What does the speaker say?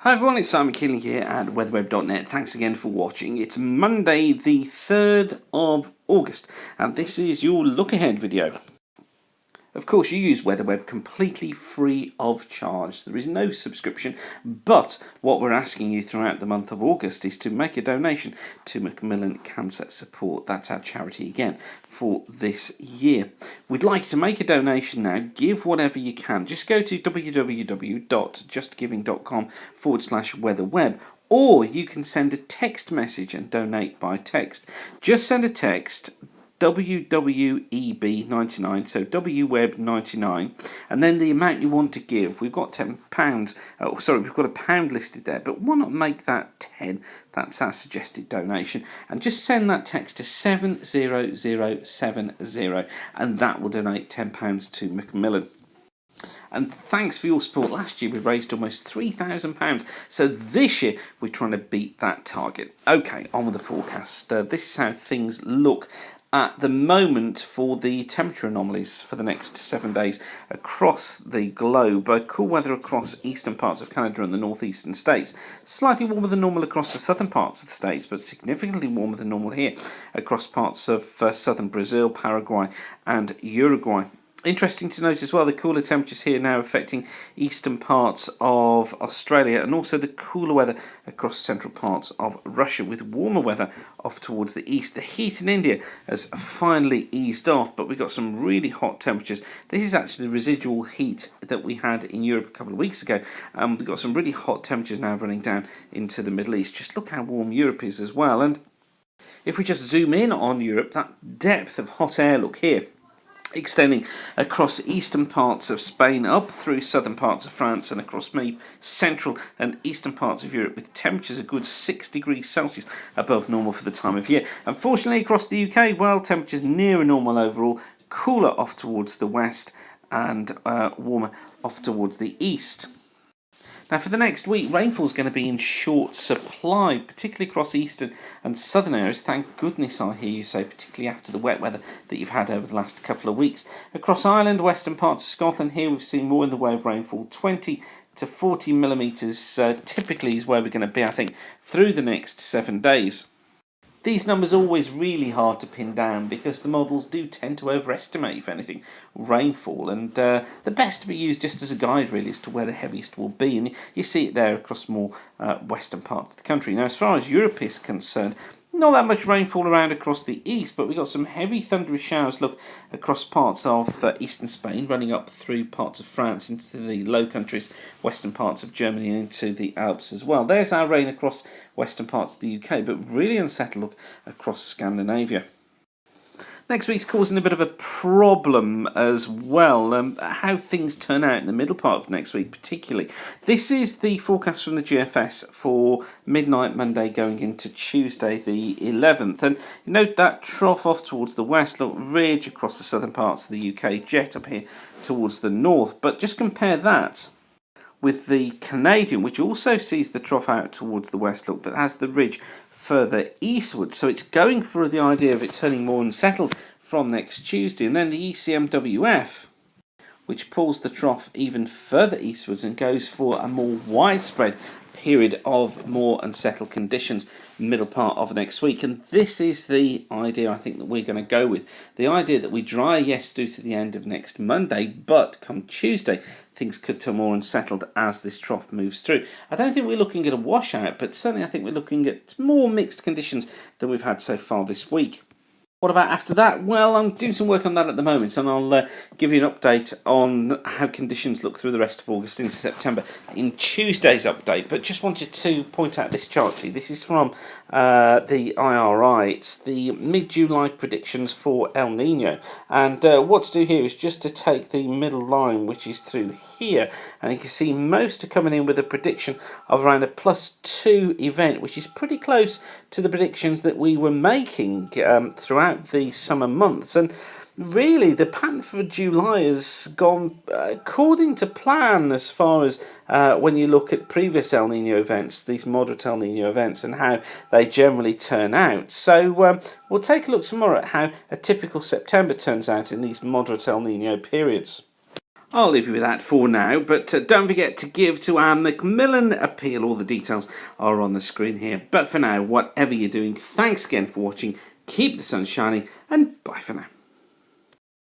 Hi everyone, it's Simon Keeling here at weatherweb.net. Thanks again for watching. It's Monday the 3rd of August and this is your look ahead video. Of course, you use WeatherWeb completely free of charge. There is no subscription, but what we're asking you throughout the month of August is to make a donation to Macmillan Cancer Support. That's our charity again for this year. We'd like you to make a donation now. Give whatever you can. Just go to www.justgiving.com/weatherweb. Or you can send a text message and donate by text. Just send a text WWEB99, so WWEB99, and then the amount you want to give. We've got £10, we've got £1 listed there, but why not make that 10? That's our suggested donation, and just send that text to 70070, and that will donate £10 to Macmillan. And thanks for your support. Last year we raised almost £3,000, so this year we're trying to beat that target. Okay, on with the forecast. This is how things look at the moment for the temperature anomalies for the next 7 days across the globe. Cool weather across eastern parts of Canada and the northeastern states. Slightly warmer than normal across the southern parts of the states, but significantly warmer than normal here across parts of southern Brazil, Paraguay and Uruguay. Interesting to note as well, the cooler temperatures here now affecting eastern parts of Australia and also the cooler weather across central parts of Russia, with warmer weather off towards the east. The heat in India has finally eased off, but we've got some really hot temperatures. This is actually the residual heat that we had in Europe a couple of weeks ago. We've got some really hot temperatures now running down into the Middle East. Just look how warm Europe is as well. And if we just zoom in on Europe, that depth of hot air, look here, extending across eastern parts of Spain, up through southern parts of France and across many central and eastern parts of Europe, with temperatures a good 6 degrees Celsius above normal for the time of year. Unfortunately, across the UK, well, temperatures nearer normal overall, cooler off towards the west and warmer off towards the east. Now for the next week, rainfall is going to be in short supply, particularly across eastern and southern areas. Thank goodness, I hear you say, particularly after the wet weather that you've had over the last couple of weeks. Across Ireland, western parts of Scotland, here we've seen more in the way of rainfall. 20 to 40 millimetres typically is where we're going to be, I think, through the next 7 days. These numbers are always really hard to pin down because the models do tend to overestimate, if anything, rainfall, and the best to be used just as a guide really as to where the heaviest will be, and you see it there across more western parts of the country. Now as far as Europe is concerned, not that much rainfall around across the east, but we've got some heavy thundery showers, look, across parts of eastern Spain, running up through parts of France into the Low Countries, western parts of Germany and into the Alps as well. There's our rain across western parts of the UK, but really unsettled look across Scandinavia. Next week's causing a bit of a problem as well, how things turn out in the middle part of next week particularly. This is the forecast from the GFS for midnight Monday going into Tuesday the 11th. And you note that trough off towards the west, look, ridge across the southern parts of the UK, jet up here towards the north. But just compare that with the Canadian, which also sees the trough out towards the west, look, but has the ridge further eastward. So it's going for the idea of it turning more unsettled from next Tuesday. And then the ECMWF, which pulls the trough even further eastwards and goes for a more widespread period of more unsettled conditions middle part of next week. And this is the idea I think that we're going to go with. The idea that we dry, yes, through to the end of next Monday, but come Tuesday things could turn more unsettled as this trough moves through. I don't think we're looking at a washout, but certainly I think we're looking at more mixed conditions than we've had so far this week. What about after that? Well, I'm doing some work on that at the moment, and I'll give you an update on how conditions look through the rest of August into September in Tuesday's update. But just wanted to point out this chart to you. This is from the IRI. It's the mid-July predictions for El Niño. And what to do here is just to take the middle line, which is through here, and you can see most are coming in with a prediction of around a +2 event, which is pretty close to the predictions that we were making throughout the summer months. And really the pattern for July has gone according to plan as far as when you look at previous El Niño events, these moderate El Niño events, and how they generally turn out. So we'll take a look tomorrow at how a typical September turns out in these moderate El Niño periods. I'll leave you with that for now, but don't forget to give to our Macmillan appeal. All the details are on the screen here. But for now, whatever you're doing, thanks again for watching. Keep the sun shining, and bye for now.